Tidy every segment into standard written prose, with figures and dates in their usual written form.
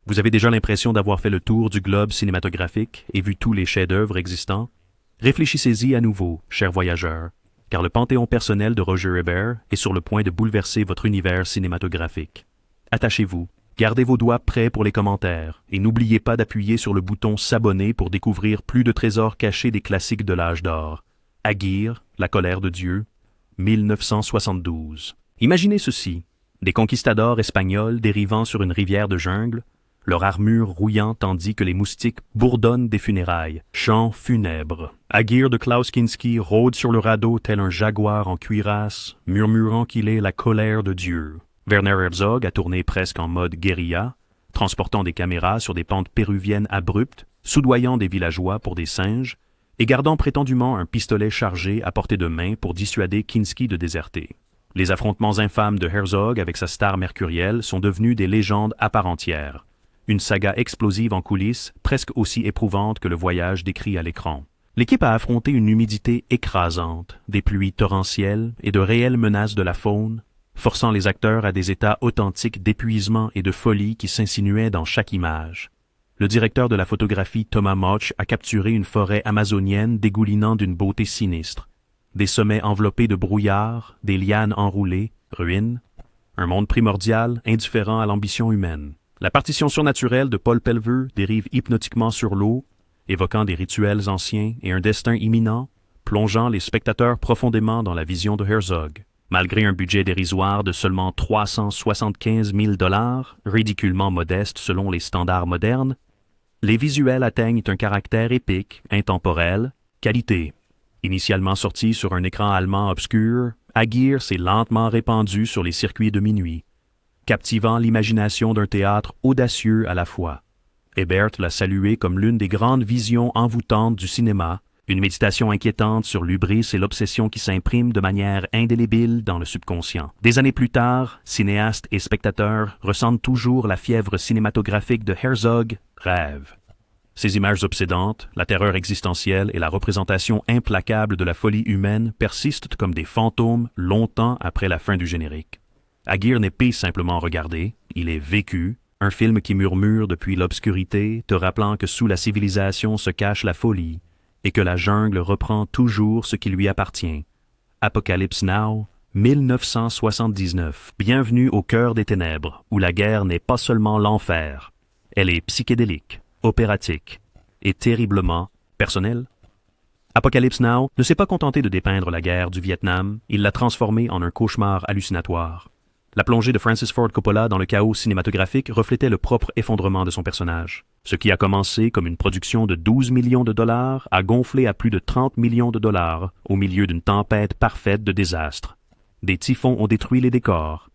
Vous avez déjà l'impression d'avoir fait le tour du globe cinématographique et vu tous les chefs-d'œuvre existants? Réfléchissez-y à nouveau, chers voyageurs, car le panthéon personnel de Roger Ebert est sur le point de bouleverser votre univers cinématographique. Attachez-vous, gardez vos doigts prêts pour les commentaires, et n'oubliez pas d'appuyer sur le bouton s'abonner pour découvrir plus de trésors cachés des classiques de l'âge d'or. Aguirre, La colère de Dieu, 1972. Imaginez ceci, des conquistadors espagnols dérivant sur une rivière de jungle, leur armure rouillant tandis que les moustiques bourdonnent des funérailles, chants funèbres. Aguirre de Klaus Kinski rôde sur le radeau tel un jaguar en cuirasse, murmurant qu'il est la colère de Dieu. Werner Herzog a tourné presque en mode guérilla, transportant des caméras sur des pentes péruviennes abruptes, soudoyant des villageois pour des singes, et gardant prétendument un pistolet chargé à portée de main pour dissuader Kinski de déserter. Les affrontements infâmes de Herzog avec sa star mercurielle sont devenus des légendes à part entière. Une saga explosive en coulisses, presque aussi éprouvante que le voyage décrit à l'écran. L'équipe a affronté une humidité écrasante, des pluies torrentielles et de réelles menaces de la faune, forçant les acteurs à des états authentiques d'épuisement et de folie qui s'insinuaient dans chaque image. Le directeur de la photographie Thomas Motsch a capturé une forêt amazonienne dégoulinant d'une beauté sinistre, des sommets enveloppés de brouillard, des lianes enroulées, ruines, un monde primordial indifférent à l'ambition humaine. La partition surnaturelle de Paul Pelveux dérive hypnotiquement sur l'eau, évoquant des rituels anciens et un destin imminent, plongeant les spectateurs profondément dans la vision de Herzog. Malgré un budget dérisoire de seulement 375 000 $, ridiculement modeste selon les standards modernes, les visuels atteignent un caractère épique, intemporel, qualité. Initialement sorti sur un écran allemand obscur, Aguirre s'est lentement répandu sur les circuits de minuit, captivant l'imagination d'un théâtre audacieux à la fois. Ebert l'a salué comme l'une des grandes visions envoûtantes du cinéma, une méditation inquiétante sur l'hubris et l'obsession qui s'impriment de manière indélébile dans le subconscient. Des années plus tard, cinéastes et spectateurs ressentent toujours la fièvre cinématographique de Herzog, rêve. Ces images obsédantes, la terreur existentielle et la représentation implacable de la folie humaine persistent comme des fantômes longtemps après la fin du générique. Aguirre n'est pas simplement regardé, il est vécu, un film qui murmure depuis l'obscurité, te rappelant que sous la civilisation se cache la folie, et que la jungle reprend toujours ce qui lui appartient. Apocalypse Now, 1979. Bienvenue au cœur des ténèbres, où la guerre n'est pas seulement l'enfer. Elle est psychédélique, opératique, et terriblement personnelle. Apocalypse Now ne s'est pas contenté de dépeindre la guerre du Vietnam, il l'a transformée en un cauchemar hallucinatoire. La plongée de Francis Ford Coppola dans le chaos cinématographique reflétait le propre effondrement de son personnage. Ce qui a commencé comme une production de 12 millions de dollars a gonflé à plus de 30 millions de dollars au milieu d'une tempête parfaite de désastres. Des typhons ont détruit les décors.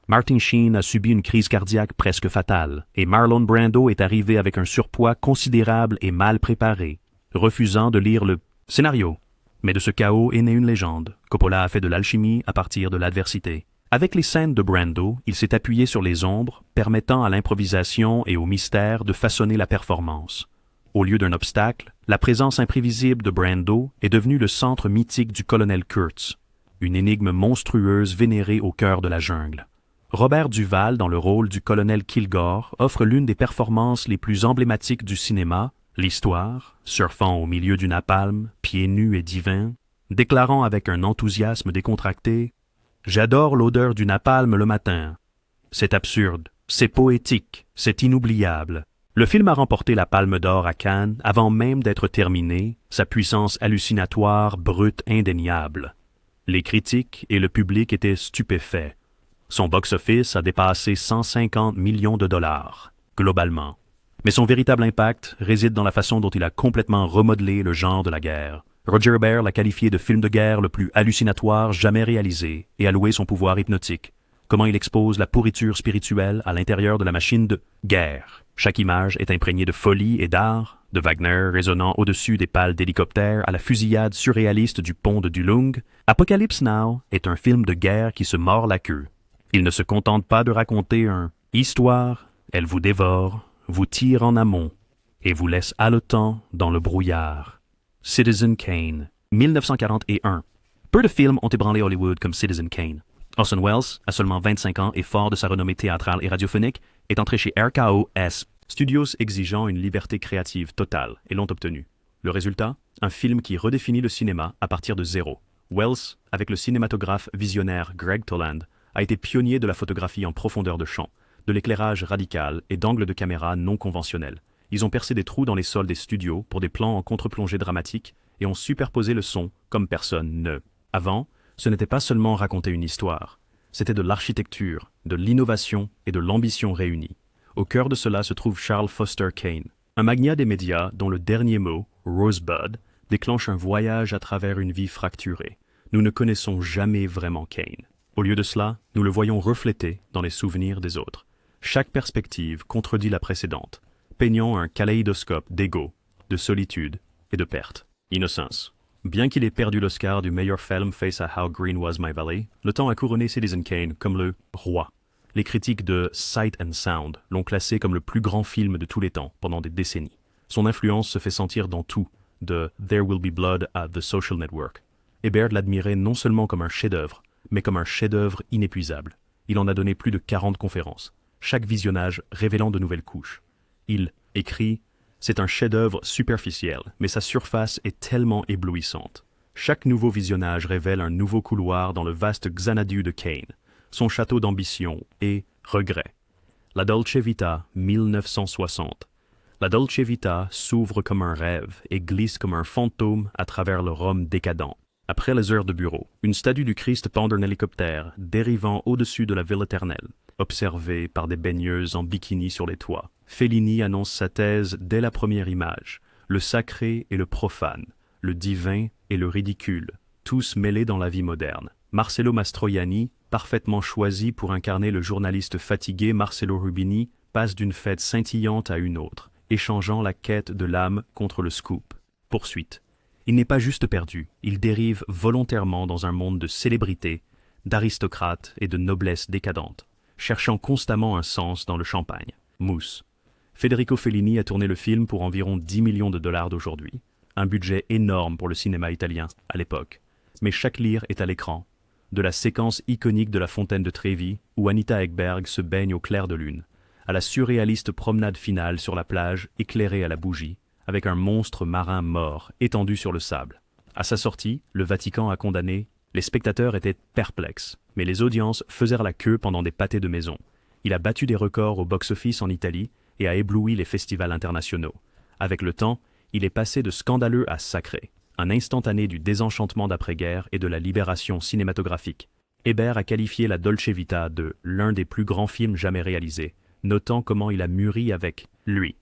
Martin Sheen a subi une crise cardiaque presque fatale, et Marlon Brando est arrivé avec un surpoids considérable et mal préparé, refusant de lire le scénario. Mais de ce chaos est née une légende. Coppola a fait de l'alchimie à partir de l'adversité. Avec les scènes de Brando, il s'est appuyé sur les ombres, permettant à l'improvisation et au mystère de façonner la performance. Au lieu d'un obstacle, la présence imprévisible de Brando est devenue le centre mythique du colonel Kurtz, une énigme monstrueuse vénérée au cœur de la jungle. Robert Duvall, dans le rôle du colonel Kilgore, offre l'une des performances les plus emblématiques du cinéma, l'histoire, surfant au milieu du napalm, pieds nus et divins, déclarant avec un enthousiasme décontracté « J'adore l'odeur du napalm le matin. C'est absurde, c'est poétique, c'est inoubliable. » Le film a remporté la Palme d'Or à Cannes avant même d'être terminé, sa puissance hallucinatoire, brute, indéniable. Les critiques et le public étaient stupéfaits. Son box-office a dépassé 150 millions de dollars, globalement. Mais son véritable impact réside dans la façon dont il a complètement remodelé le genre de la guerre. Roger Ebert l'a qualifié de film de guerre le plus hallucinatoire jamais réalisé et a loué son pouvoir hypnotique. Comment il expose la pourriture spirituelle à l'intérieur de la machine de guerre. Chaque image est imprégnée de folie et d'art, de Wagner résonnant au-dessus des pales d'hélicoptères à la fusillade surréaliste du pont de Dulung. Apocalypse Now est un film de guerre qui se mord la queue. Il ne se contente pas de raconter une histoire, elle vous dévore, vous tire en amont et vous laisse haletant dans le brouillard. Citizen Kane, 1941. Peu de films ont ébranlé Hollywood comme Citizen Kane. Orson Welles, à seulement 25 ans et fort de sa renommée théâtrale et radiophonique, est entré chez RKO S. Studios exigeant une liberté créative totale et l'ont obtenue. Le résultat? Un film qui redéfinit le cinéma à partir de zéro. Wells, avec le cinématographe visionnaire Greg Toland, a été pionnier de la photographie en profondeur de champ, de l'éclairage radical et d'angles de caméra non conventionnels. Ils ont percé des trous dans les sols des studios pour des plans en contre-plongée dramatique et ont superposé le son comme personne ne. Avant, ce n'était pas seulement raconter une histoire, c'était de l'architecture, de l'innovation et de l'ambition réunies. Au cœur de cela se trouve Charles Foster Kane, un magnat des médias dont le dernier mot, Rosebud, déclenche un voyage à travers une vie fracturée. Nous ne connaissons jamais vraiment Kane. Au lieu de cela, nous le voyons reflété dans les souvenirs des autres. Chaque perspective contredit la précédente, peignant un kaléidoscope d'ego, de solitude et de perte. Innocence. Bien qu'il ait perdu l'Oscar du meilleur film face à How Green Was My Valley, le temps a couronné Citizen Kane comme le roi. Les critiques de Sight and Sound l'ont classé comme le plus grand film de tous les temps pendant des décennies. Son influence se fait sentir dans tout, de There Will Be Blood à The Social Network. Ebert l'admirait non seulement comme un chef-d'œuvre, mais comme un chef-d'œuvre inépuisable. Il en a donné plus de 40 conférences, chaque visionnage révélant de nouvelles couches. Il écrit « C'est un chef-d'œuvre superficiel, mais sa surface est tellement éblouissante. Chaque nouveau visionnage révèle un nouveau couloir dans le vaste Xanadu de Kane, son château d'ambition et regret. La Dolce Vita, 1960. La Dolce Vita s'ouvre comme un rêve et glisse comme un fantôme à travers le Rome décadent. Après les heures de bureau, une statue du Christ pend d'un hélicoptère, dérivant au-dessus de la ville éternelle, observée par des baigneuses en bikini sur les toits. Fellini annonce sa thèse dès la première image. Le sacré et le profane, le divin et le ridicule, tous mêlés dans la vie moderne. Marcello Mastroianni, parfaitement choisi pour incarner le journaliste fatigué Marcello Rubini, passe d'une fête scintillante à une autre, échangeant la quête de l'âme contre le scoop. Poursuite. Il n'est pas juste perdu, il dérive volontairement dans un monde de célébrités, d'aristocrates et de noblesse décadente, cherchant constamment un sens dans le champagne. Mousse. Federico Fellini a tourné le film pour environ 10 millions de dollars d'aujourd'hui, un budget énorme pour le cinéma italien à l'époque. Mais chaque lire est à l'écran, de la séquence iconique de la fontaine de Trevi où Anita Ekberg se baigne au clair de lune, à la surréaliste promenade finale sur la plage éclairée à la bougie, avec un monstre marin mort étendu sur le sable. À sa sortie, le Vatican a condamné, les spectateurs étaient perplexes, mais les audiences faisaient la queue pendant des pâtés de maison. Il a battu des records au box-office en Italie et a ébloui les festivals internationaux. Avec le temps, il est passé de scandaleux à sacré, un instantané du désenchantement d'après-guerre et de la libération cinématographique. Ebert a qualifié la Dolce Vita de l'un des plus grands films jamais réalisés, notant comment il a mûri avec lui.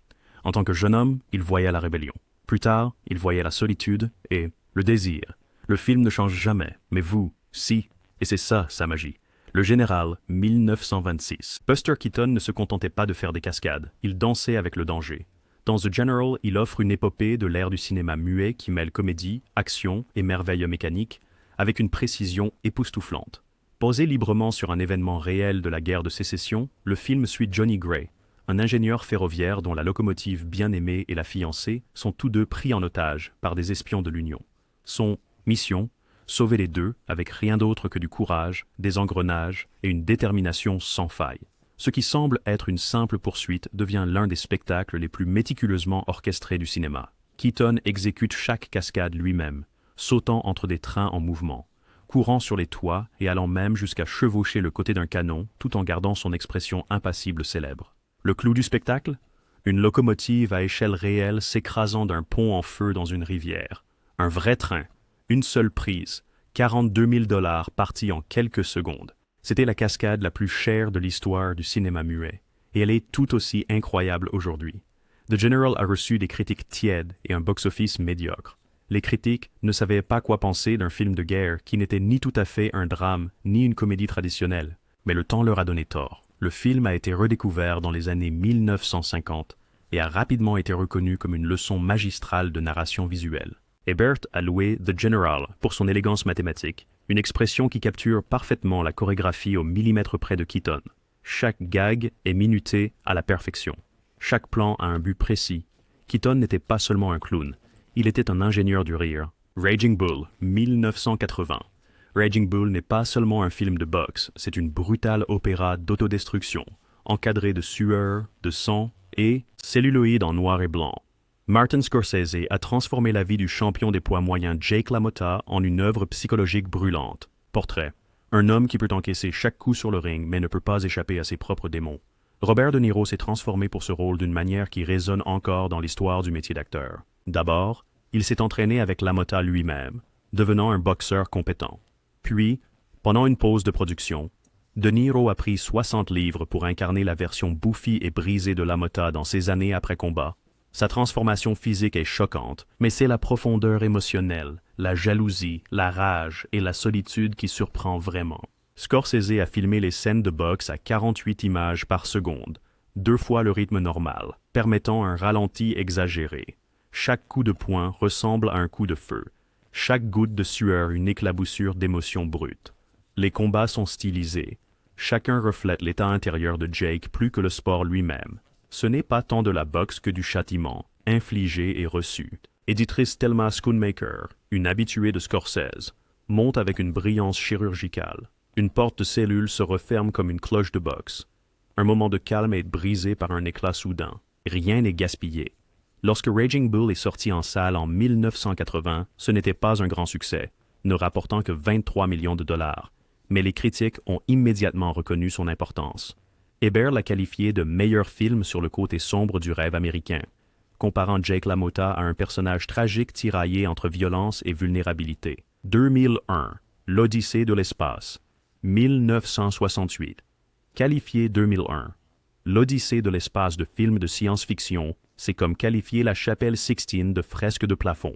En tant que jeune homme, il voyait la rébellion. Plus tard, il voyait la solitude et le désir. Le film ne change jamais, mais vous, si, et c'est ça sa magie. Le Général, 1926. Buster Keaton ne se contentait pas de faire des cascades, il dansait avec le danger. Dans The General, il offre une épopée de l'ère du cinéma muet qui mêle comédie, action et merveilles mécaniques, avec une précision époustouflante. Posé librement sur un événement réel de la guerre de sécession, le film suit Johnny Gray, un ingénieur ferroviaire dont la locomotive bien-aimée et la fiancée sont tous deux pris en otage par des espions de l'Union. Son mission, sauver les deux avec rien d'autre que du courage, des engrenages et une détermination sans faille. Ce qui semble être une simple poursuite devient l'un des spectacles les plus méticuleusement orchestrés du cinéma. Keaton exécute chaque cascade lui-même, sautant entre des trains en mouvement, courant sur les toits et allant même jusqu'à chevaucher le côté d'un canon tout en gardant son expression impassible célèbre. Le clou du spectacle? Une locomotive à échelle réelle s'écrasant d'un pont en feu dans une rivière. Un vrai train, une seule prise, 42 000 $ partis en quelques secondes. C'était la cascade la plus chère de l'histoire du cinéma muet, et elle est tout aussi incroyable aujourd'hui. The General a reçu des critiques tièdes et un box-office médiocre. Les critiques ne savaient pas quoi penser d'un film de guerre qui n'était ni tout à fait un drame ni une comédie traditionnelle, mais le temps leur a donné tort. Le film a été redécouvert dans les années 1950 et a rapidement été reconnu comme une leçon magistrale de narration visuelle. Ebert a loué The General pour son élégance mathématique, une expression qui capture parfaitement la chorégraphie au millimètre près de Keaton. Chaque gag est minuté à la perfection. Chaque plan a un but précis. Keaton n'était pas seulement un clown, il était un ingénieur du rire. Raging Bull, 1980. Raging Bull n'est pas seulement un film de boxe, c'est une brutale opéra d'autodestruction, encadrée de sueur, de sang et celluloïde en noir et blanc. Martin Scorsese a transformé la vie du champion des poids moyens Jake LaMotta en une œuvre psychologique brûlante. Portrait. Un homme qui peut encaisser chaque coup sur le ring mais ne peut pas échapper à ses propres démons. Robert De Niro s'est transformé pour ce rôle d'une manière qui résonne encore dans l'histoire du métier d'acteur. D'abord, il s'est entraîné avec LaMotta lui-même, devenant un boxeur compétent. Puis, pendant une pause de production, De Niro a pris 60 livres pour incarner la version bouffie et brisée de LaMotta dans ses années après combat. Sa transformation physique est choquante, mais c'est la profondeur émotionnelle, la jalousie, la rage et la solitude qui surprend vraiment. Scorsese a filmé les scènes de boxe à 48 images par seconde, 2 fois le rythme normal, permettant un ralenti exagéré. Chaque coup de poing ressemble à un coup de feu. Chaque goutte de sueur une éclaboussure d'émotions brutes. Les combats sont stylisés. Chacun reflète l'état intérieur de Jake plus que le sport lui-même. Ce n'est pas tant de la boxe que du châtiment, infligé et reçu. Éditrice Thelma Schoonmaker, une habituée de Scorsese, monte avec une brillance chirurgicale. Une porte de cellule se referme comme une cloche de boxe. Un moment de calme est brisé par un éclat soudain. Rien n'est gaspillé. Lorsque Raging Bull est sorti en salle en 1980, ce n'était pas un grand succès, ne rapportant que 23 millions de dollars. Mais les critiques ont immédiatement reconnu son importance. Ebert l'a qualifié de meilleur film sur le côté sombre du rêve américain, comparant Jake LaMotta à un personnage tragique tiraillé entre violence et vulnérabilité. 2001, L'Odyssée de l'espace. 1968. Qualifié 2001. L'Odyssée de l'espace de film de science-fiction, c'est comme qualifier la chapelle Sixtine de fresque de plafond.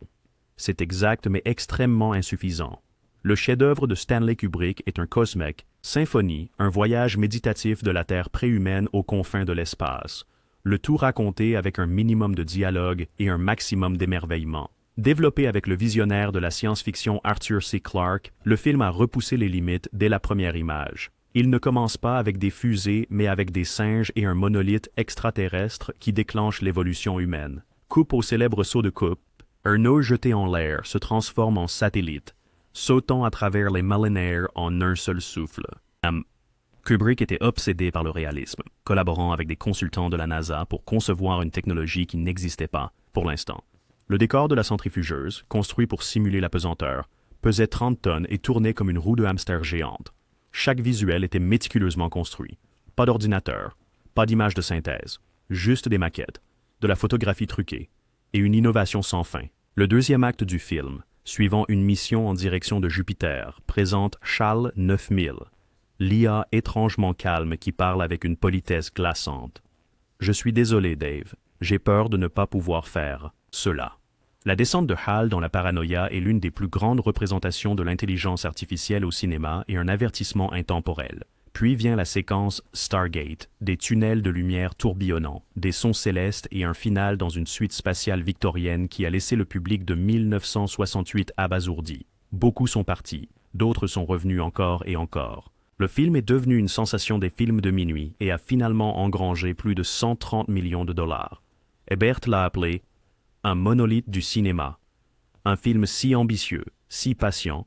C'est exact mais extrêmement insuffisant. Le chef-d'œuvre de Stanley Kubrick est un cosmèque, symphonie, un voyage méditatif de la Terre préhumaine aux confins de l'espace. Le tout raconté avec un minimum de dialogue et un maximum d'émerveillement. Développé avec le visionnaire de la science-fiction Arthur C. Clarke, le film a repoussé les limites dès la première image. Il ne commence pas avec des fusées, mais avec des singes et un monolithe extraterrestre qui déclenche l'évolution humaine. Coupe au célèbre saut de coupe, un eau jeté en l'air se transforme en satellite, sautant à travers les millénaires en un seul souffle. Kubrick était obsédé par le réalisme, collaborant avec des consultants de la NASA pour concevoir une technologie qui n'existait pas, pour l'instant. Le décor de la centrifugeuse, construit pour simuler la pesanteur, pesait 30 tonnes et tournait comme une roue de hamster géante. Chaque visuel était méticuleusement construit. Pas d'ordinateur, pas d'images de synthèse, juste des maquettes, de la photographie truquée, et une innovation sans fin. Le deuxième acte du film, suivant une mission en direction de Jupiter, présente Charles 9000, l'IA étrangement calme qui parle avec une politesse glaçante. « Je suis désolé, Dave, j'ai peur de ne pas pouvoir faire cela. » La descente de HAL dans la paranoïa est l'une des plus grandes représentations de l'intelligence artificielle au cinéma et un avertissement intemporel. Puis vient la séquence Stargate, des tunnels de lumière tourbillonnants, des sons célestes et un final dans une suite spatiale victorienne qui a laissé le public de 1968 abasourdi. Beaucoup sont partis, d'autres sont revenus encore et encore. Le film est devenu une sensation des films de minuit et a finalement engrangé plus de 130 millions de dollars. Ebert l'a appelé un monolithe du cinéma, un film si ambitieux, si patient,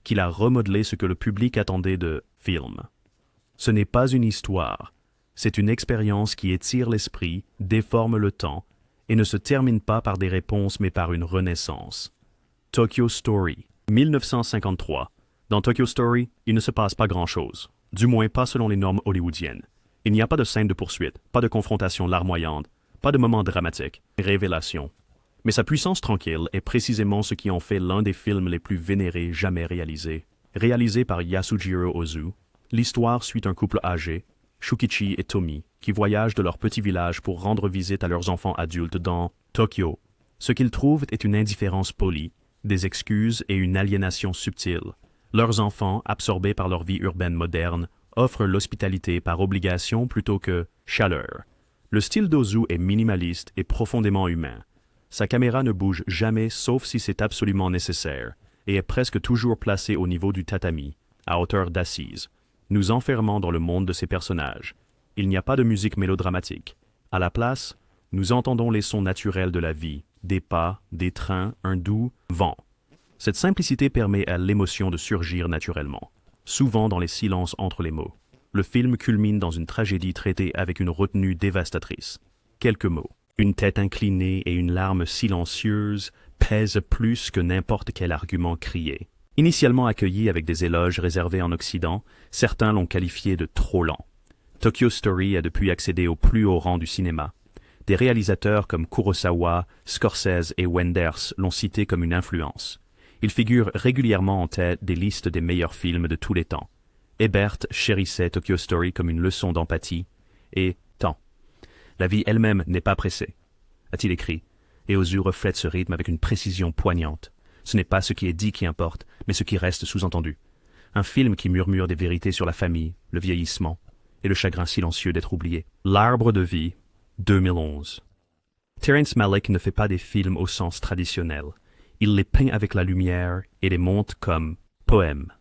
qu'il a remodelé ce que le public attendait de film. Ce n'est pas une histoire, c'est une expérience qui étire l'esprit, déforme le temps, et ne se termine pas par des réponses mais par une renaissance. Tokyo Story, 1953. Dans Tokyo Story, il ne se passe pas grand-chose, du moins pas selon les normes hollywoodiennes. Il n'y a pas de scène de poursuite, pas de confrontation larmoyante, pas de moment dramatique, révélation. Mais sa puissance tranquille est précisément ce qui en fait l'un des films les plus vénérés jamais réalisés. Réalisé par Yasujiro Ozu, l'histoire suit un couple âgé, Shukichi et Tomi, qui voyagent de leur petit village pour rendre visite à leurs enfants adultes dans Tokyo. Ce qu'ils trouvent est une indifférence polie, des excuses et une aliénation subtile. Leurs enfants, absorbés par leur vie urbaine moderne, offrent l'hospitalité par obligation plutôt que chaleur. Le style d'Ozu est minimaliste et profondément humain. Sa caméra ne bouge jamais sauf si c'est absolument nécessaire et est presque toujours placée au niveau du tatami, à hauteur d'assise, nous enfermant dans le monde de ses personnages. Il n'y a pas de musique mélodramatique. À la place, nous entendons les sons naturels de la vie, des pas, des trains, un doux vent. Cette simplicité permet à l'émotion de surgir naturellement, souvent dans les silences entre les mots. Le film culmine dans une tragédie traitée avec une retenue dévastatrice. quelques mots. Une tête inclinée et une larme silencieuse pèsent plus que n'importe quel argument crié. Initialement accueilli avec des éloges réservés en Occident, certains l'ont qualifié de trop lent. Tokyo Story a depuis accédé au plus haut rang du cinéma. Des réalisateurs comme Kurosawa, Scorsese et Wenders l'ont cité comme une influence. Il figure régulièrement en tête des listes des meilleurs films de tous les temps. Ebert chérissait Tokyo Story comme une leçon d'empathie, et tant. La vie elle-même n'est pas pressée, a-t-il écrit, et Ozu reflète ce rythme avec une précision poignante. Ce n'est pas ce qui est dit qui importe, mais ce qui reste sous-entendu. Un film qui murmure des vérités sur la famille, le vieillissement, et le chagrin silencieux d'être oublié. L'Arbre de vie, 2011. Terrence Malick ne fait pas des films au sens traditionnel. Il les peint avec la lumière et les monte comme poèmes.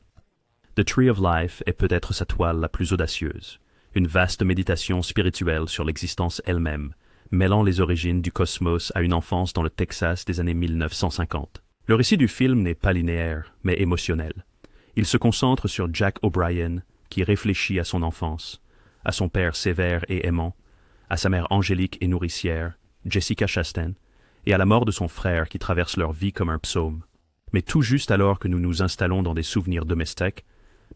The Tree of Life est peut-être sa toile la plus audacieuse, une vaste méditation spirituelle sur l'existence elle-même, mêlant les origines du cosmos à une enfance dans le Texas des années 1950. Le récit du film n'est pas linéaire, mais émotionnel. Il se concentre sur Jack O'Brien, qui réfléchit à son enfance, à son père sévère et aimant, à sa mère angélique et nourricière, Jessica Chastain, et à la mort de son frère qui traverse leur vie comme un psaume. Mais tout juste alors que nous nous installons dans des souvenirs domestiques,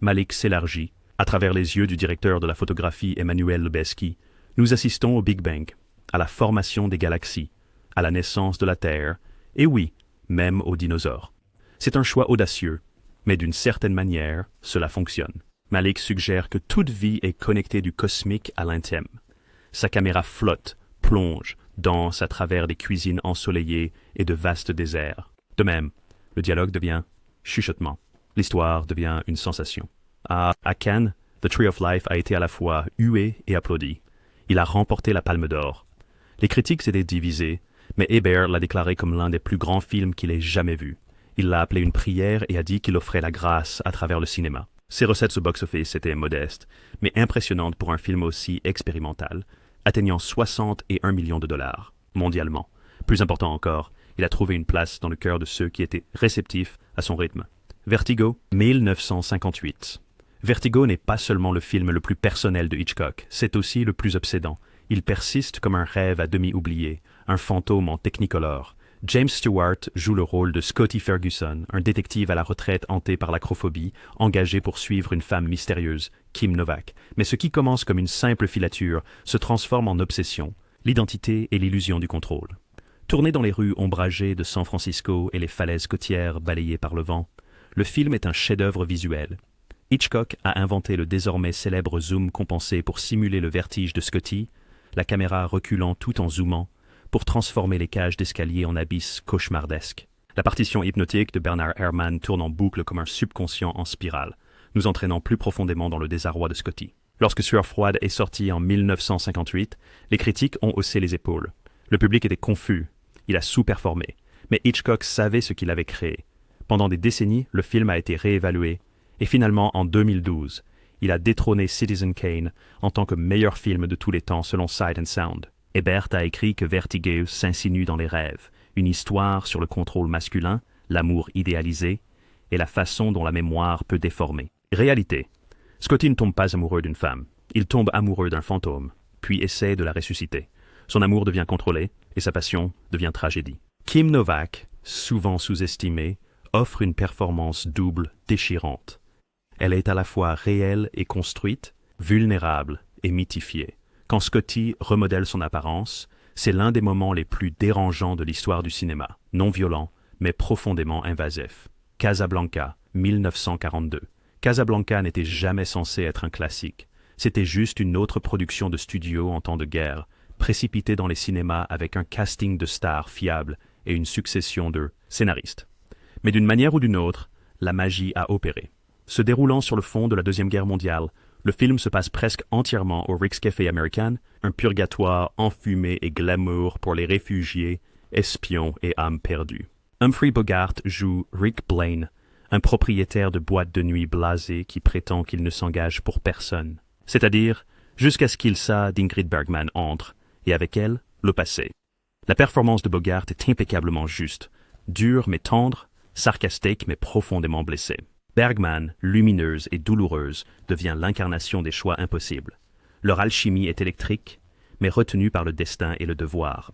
Malick s'élargit. À travers les yeux du directeur de la photographie Emmanuel Lubezki, nous assistons au Big Bang, à la formation des galaxies, à la naissance de la Terre, et oui, même aux dinosaures. C'est un choix audacieux, mais d'une certaine manière, cela fonctionne. Malick suggère que toute vie est connectée du cosmique à l'intime. Sa caméra flotte, plonge, danse à travers des cuisines ensoleillées et de vastes déserts. De même, le dialogue devient chuchotement. L'histoire devient une sensation. À Cannes, The Tree of Life a été à la fois hué et applaudi. Il a remporté la Palme d'Or. Les critiques s'étaient divisées, mais Ebert l'a déclaré comme l'un des plus grands films qu'il ait jamais vu. Il l'a appelé une prière et a dit qu'il offrait la grâce à travers le cinéma. Ses recettes au box-office étaient modestes, mais impressionnantes pour un film aussi expérimental, atteignant 61 millions de dollars, mondialement. Plus important encore, il a trouvé une place dans le cœur de ceux qui étaient réceptifs à son rythme. Vertigo, 1958. Vertigo n'est pas seulement le film le plus personnel de Hitchcock, c'est aussi le plus obsédant. Il persiste comme un rêve à demi oublié, un fantôme en technicolor. James Stewart joue le rôle de Scotty Ferguson, un détective à la retraite hanté par l'acrophobie, engagé pour suivre une femme mystérieuse, Kim Novak. Mais ce qui commence comme une simple filature se transforme en obsession, l'identité et l'illusion du contrôle. Tourné dans les rues ombragées de San Francisco et les falaises côtières balayées par le vent, le film est un chef-d'œuvre visuel. Hitchcock a inventé le désormais célèbre zoom compensé pour simuler le vertige de Scotty, la caméra reculant tout en zoomant, pour transformer les cages d'escalier en abysses cauchemardesques. La partition hypnotique de Bernard Herrmann tourne en boucle comme un subconscient en spirale, nous entraînant plus profondément dans le désarroi de Scotty. Lorsque Sueur froide est sorti en 1958, les critiques ont haussé les épaules. Le public était confus, il a sous-performé, mais Hitchcock savait ce qu'il avait créé. Pendant des décennies, le film a été réévalué, et finalement, en 2012, il a détrôné Citizen Kane en tant que meilleur film de tous les temps selon Sight and Sound. Ebert a écrit que Vertigo s'insinue dans les rêves, une histoire sur le contrôle masculin, l'amour idéalisé, et la façon dont la mémoire peut déformer. Réalité. Scotty ne tombe pas amoureux d'une femme, il tombe amoureux d'un fantôme, puis essaie de la ressusciter. Son amour devient contrôlé, et sa passion devient tragédie. Kim Novak, souvent sous-estimée, offre une performance double déchirante. Elle est à la fois réelle et construite, vulnérable et mythifiée. Quand Scotty remodèle son apparence, c'est l'un des moments les plus dérangeants de l'histoire du cinéma, non violent, mais profondément invasif. Casablanca, 1942. Casablanca n'était jamais censé être un classique. C'était juste une autre production de studio en temps de guerre, précipitée dans les cinémas avec un casting de stars fiables et une succession de scénaristes. Mais d'une manière ou d'une autre, la magie a opéré. Se déroulant sur le fond de la Deuxième Guerre mondiale, le film se passe presque entièrement au Rick's Café American, un purgatoire enfumé et glamour pour les réfugiés, espions et âmes perdues. Humphrey Bogart joue Rick Blaine, un propriétaire de boîte de nuit blasé qui prétend qu'il ne s'engage pour personne. C'est-à-dire, jusqu'à ce qu'Ilsa d'Ingrid Bergman entre, et avec elle, le passé. La performance de Bogart est impeccablement juste, dure mais tendre, sarcastique mais profondément blessée. Bergman, lumineuse et douloureuse, devient l'incarnation des choix impossibles. Leur alchimie est électrique, mais retenus par le destin et le devoir.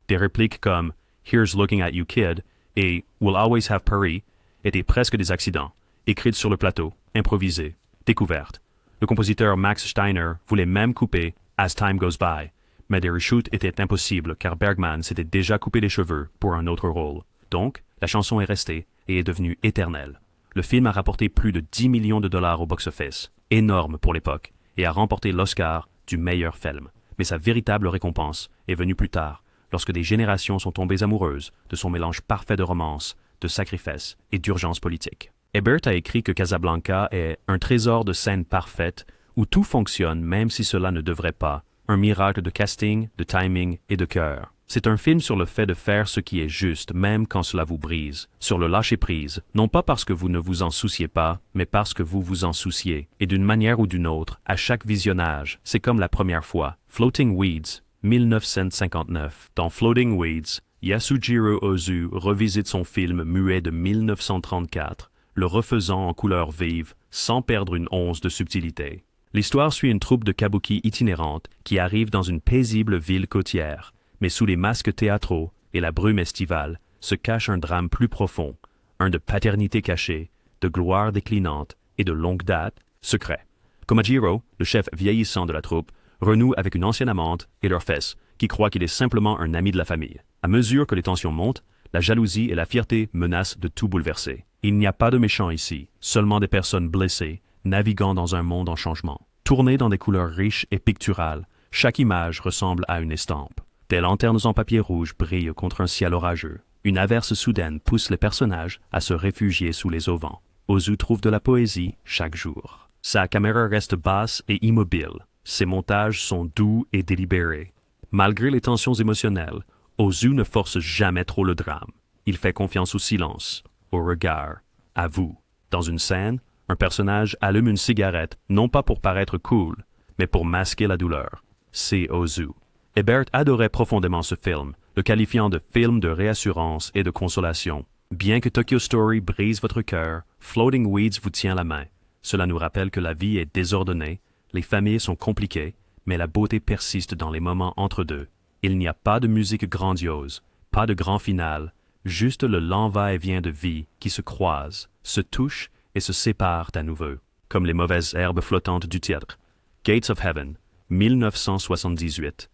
Des répliques comme Here's looking at you, kid et We'll always have Paris étaient presque des accidents, écrites sur le plateau, improvisées, découvertes. Le compositeur Max Steiner voulait même couper As Time Goes By, mais des reshoots étaient impossibles car Bergman s'était déjà coupé les cheveux pour un autre rôle. Donc, la chanson est restée et est devenue éternelle. Le film a rapporté plus de 10 millions de dollars au box-office, énorme pour l'époque, et a remporté l'Oscar du meilleur film. Mais sa véritable récompense est venue plus tard, lorsque des générations sont tombées amoureuses de son mélange parfait de romance, de sacrifice et d'urgence politique. Ebert a écrit que Casablanca est un trésor de scènes parfaites où tout fonctionne même si cela ne devrait pas, un miracle de casting, de timing et de cœur. C'est un film sur le fait de faire ce qui est juste, même quand cela vous brise, sur le lâcher-prise, non pas parce que vous ne vous en souciez pas, mais parce que vous vous en souciez. Et d'une manière ou d'une autre, à chaque visionnage, c'est comme la première fois. Floating Weeds, 1959. Dans Floating Weeds, Yasujiro Ozu revisite son film muet de 1934, le refaisant en couleurs vives, sans perdre une once de subtilité. L'histoire suit une troupe de kabuki itinérante qui arrive dans une paisible ville côtière. Mais sous les masques théâtraux et la brume estivale se cache un drame plus profond, un de paternité cachée, de gloire déclinante et de longue date, secret. Komajiro, le chef vieillissant de la troupe, renoue avec une ancienne amante et leur fesse, qui croit qu'il est simplement un ami de la famille. À mesure que les tensions montent, la jalousie et la fierté menacent de tout bouleverser. Il n'y a pas de méchants ici, seulement des personnes blessées, naviguant dans un monde en changement. Tournées dans des couleurs riches et picturales, chaque image ressemble à une estampe. Des lanternes en papier rouge brillent contre un ciel orageux. Une averse soudaine pousse les personnages à se réfugier sous les auvents. Ozu trouve de la poésie chaque jour. Sa caméra reste basse et immobile. Ses montages sont doux et délibérés. Malgré les tensions émotionnelles, Ozu ne force jamais trop le drame. Il fait confiance au silence, au regard, à vous. Dans une scène, un personnage allume une cigarette non pas pour paraître cool, mais pour masquer la douleur. C'est Ozu. Ebert adorait profondément ce film, le qualifiant de film de réassurance et de consolation. Bien que Tokyo Story brise votre cœur, Floating Weeds vous tient la main. Cela nous rappelle que la vie est désordonnée, les familles sont compliquées, mais la beauté persiste dans les moments entre deux. Il n'y a pas de musique grandiose, pas de grand final, juste le lent va-et-vient de vie qui se croisent, se touchent et se séparent à nouveau, comme les mauvaises herbes flottantes du titre. Gates of Heaven, 1978.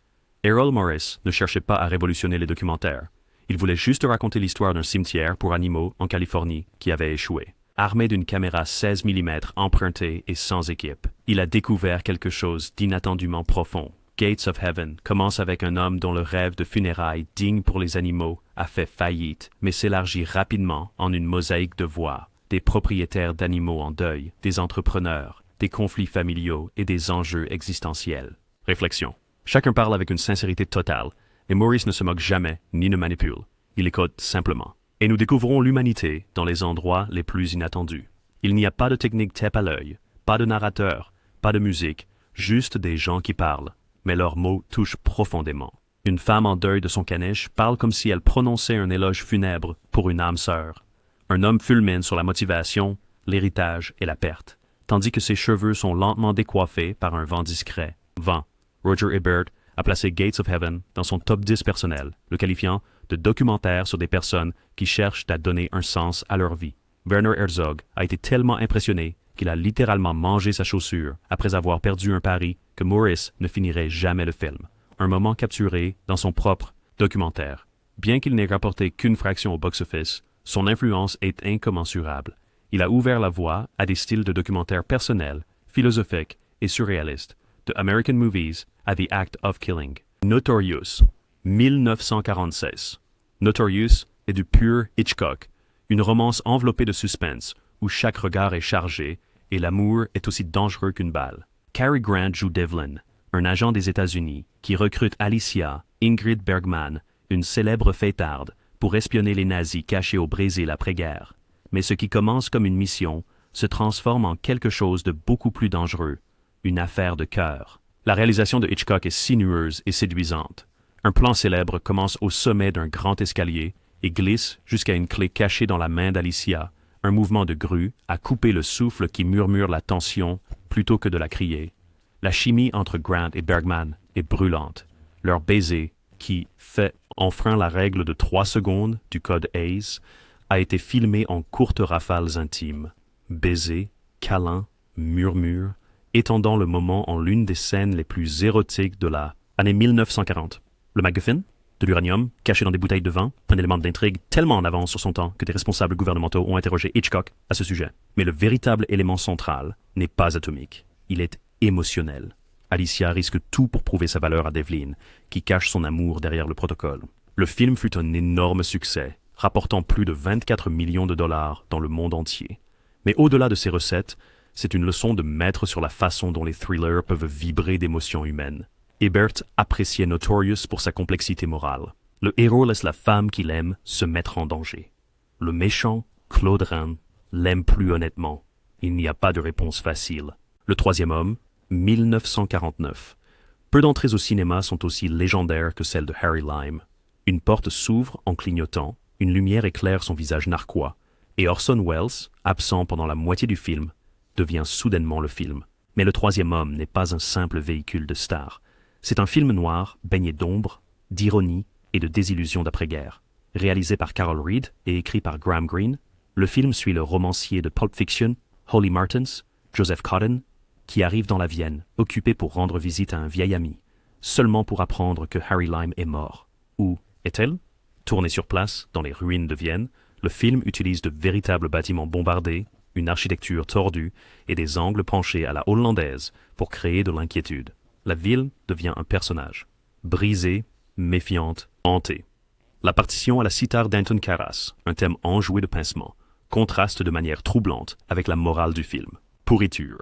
Errol Morris ne cherchait pas à révolutionner les documentaires. Il voulait juste raconter l'histoire d'un cimetière pour animaux en Californie qui avait échoué. Armé d'une caméra 16 mm empruntée et sans équipe, il a découvert quelque chose d'inattendument profond. Gates of Heaven commence avec un homme dont le rêve de funérailles digne pour les animaux a fait faillite, mais s'élargit rapidement en une mosaïque de voix. Des propriétaires d'animaux en deuil, des entrepreneurs, des conflits familiaux et des enjeux existentiels. Réflexion. Chacun parle avec une sincérité totale, et Maurice ne se moque jamais ni ne manipule. Il écoute simplement. Et nous découvrons l'humanité dans les endroits les plus inattendus. Il n'y a pas de technique tape à l'œil, pas de narrateur, pas de musique, juste des gens qui parlent. Mais leurs mots touchent profondément. Une femme en deuil de son caniche parle comme si elle prononçait un éloge funèbre pour une âme sœur. Un homme fulmine sur la motivation, l'héritage et la perte, tandis que ses cheveux sont lentement décoiffés par un vent discret. Vent. Roger Ebert a placé Gates of Heaven dans son top 10 personnel, le qualifiant de documentaire sur des personnes qui cherchent à donner un sens à leur vie. Werner Herzog a été tellement impressionné qu'il a littéralement mangé sa chaussure après avoir perdu un pari que Maurice ne finirait jamais le film. Un moment capturé dans son propre documentaire. Bien qu'il n'ait rapporté qu'une fraction au box-office, son influence est incommensurable. Il a ouvert la voie à des styles de documentaires personnels, philosophiques et surréalistes, de American Movies à The Act of Killing. Notorious, 1946. Notorious est du pur Hitchcock, une romance enveloppée de suspense, où chaque regard est chargé et l'amour est aussi dangereux qu'une balle. Cary Grant joue Devlin, un agent des États-Unis qui recrute Alicia, Ingrid Bergman, une célèbre fêtarde, pour espionner les nazis cachés au Brésil après-guerre. Mais ce qui commence comme une mission se transforme en quelque chose de beaucoup plus dangereux, une affaire de cœur. La réalisation de Hitchcock est sinueuse et séduisante. Un plan célèbre commence au sommet d'un grand escalier et glisse jusqu'à une clé cachée dans la main d'Alicia. Un mouvement de grue a coupé le souffle qui murmure la tension plutôt que de la crier. La chimie entre Grant et Bergman et brûlante. Leur baiser, qui fait enfreint la règle de 3 secondes du code Hays, a été filmé en courtes rafales intimes. Baisers, câlins, murmures, étendant le moment en l'une des scènes les plus érotiques de la année 1940. Le MacGuffin, de l'uranium, caché dans des bouteilles de vin, un élément d'intrigue tellement en avance sur son temps que des responsables gouvernementaux ont interrogé Hitchcock à ce sujet. Mais le véritable élément central n'est pas atomique. Il est émotionnel. Alicia risque tout pour prouver sa valeur à Devlin, qui cache son amour derrière le protocole. Le film fut un énorme succès, rapportant plus de 24 millions de dollars dans le monde entier. Mais au-delà de ces recettes, c'est une leçon de maître sur la façon dont les thrillers peuvent vibrer d'émotions humaines. Ebert appréciait Notorious pour sa complexité morale. Le héros laisse la femme qu'il aime se mettre en danger. Le méchant, Claude Rains, l'aime plus honnêtement. Il n'y a pas de réponse facile. Le troisième homme, 1949. Peu d'entrées au cinéma sont aussi légendaires que celle de Harry Lime. Une porte s'ouvre en clignotant, une lumière éclaire son visage narquois, et Orson Welles, absent pendant la moitié du film, devient soudainement le film. Mais le troisième homme n'est pas un simple véhicule de star. C'est un film noir baigné d'ombre, d'ironie et de désillusion d'après-guerre. Réalisé par Carol Reed et écrit par Graham Greene, le film suit le romancier de Pulp Fiction, Holly Martins, Joseph Cotten, qui arrive dans la Vienne, occupé pour rendre visite à un vieil ami, seulement pour apprendre que Harry Lime est mort. Où est-elle? Tourné sur place, dans les ruines de Vienne, le film utilise de véritables bâtiments bombardés, une architecture tordue et des angles penchés à la hollandaise pour créer de l'inquiétude. La ville devient un personnage, brisée, méfiante, hantée. La partition à la cithare d'Anton Karas, un thème enjoué de pincement, contraste de manière troublante avec la morale du film. Pourriture.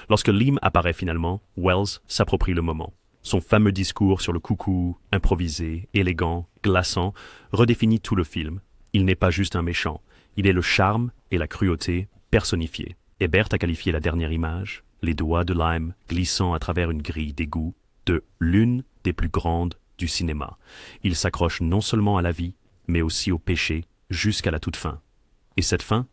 Lorsque Lime apparaît finalement, Welles s'approprie le moment. Son fameux discours sur le coucou, improvisé, élégant, glaçant, redéfinit tout le film. Il n'est pas juste un méchant, il est le charme et la cruauté personnifiés. Ebert a qualifié la dernière image, les doigts de Lime glissant à travers une grille d'égout, de l'une des plus grandes du cinéma. Il s'accroche non seulement à la vie, mais aussi au péché, jusqu'à la toute fin. Et cette fin,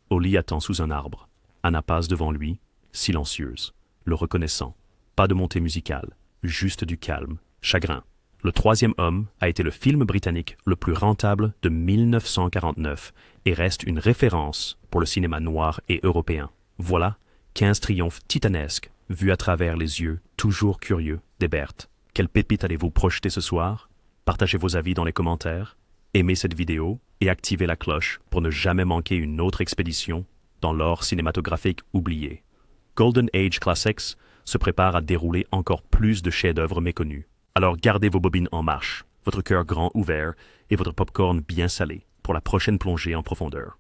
Holly attend sous un arbre. Anna passe devant lui, silencieuse, le reconnaissant. Pas de montée musicale, juste du calme, chagrin. Le troisième homme a été le film britannique le plus rentable de 1949 et reste une référence pour le cinéma noir et européen. Voilà 15 triomphes titanesques vus à travers les yeux toujours curieux d'Ebert. Quelle pépite allez-vous projeter ce soir? Partagez vos avis dans les commentaires, aimez cette vidéo et activez la cloche pour ne jamais manquer une autre expédition dans l'or cinématographique oublié. Golden Age Classics se prépare à dérouler encore plus de chefs-d'œuvre méconnus. Alors gardez vos bobines en marche, votre cœur grand ouvert et votre popcorn bien salé pour la prochaine plongée en profondeur.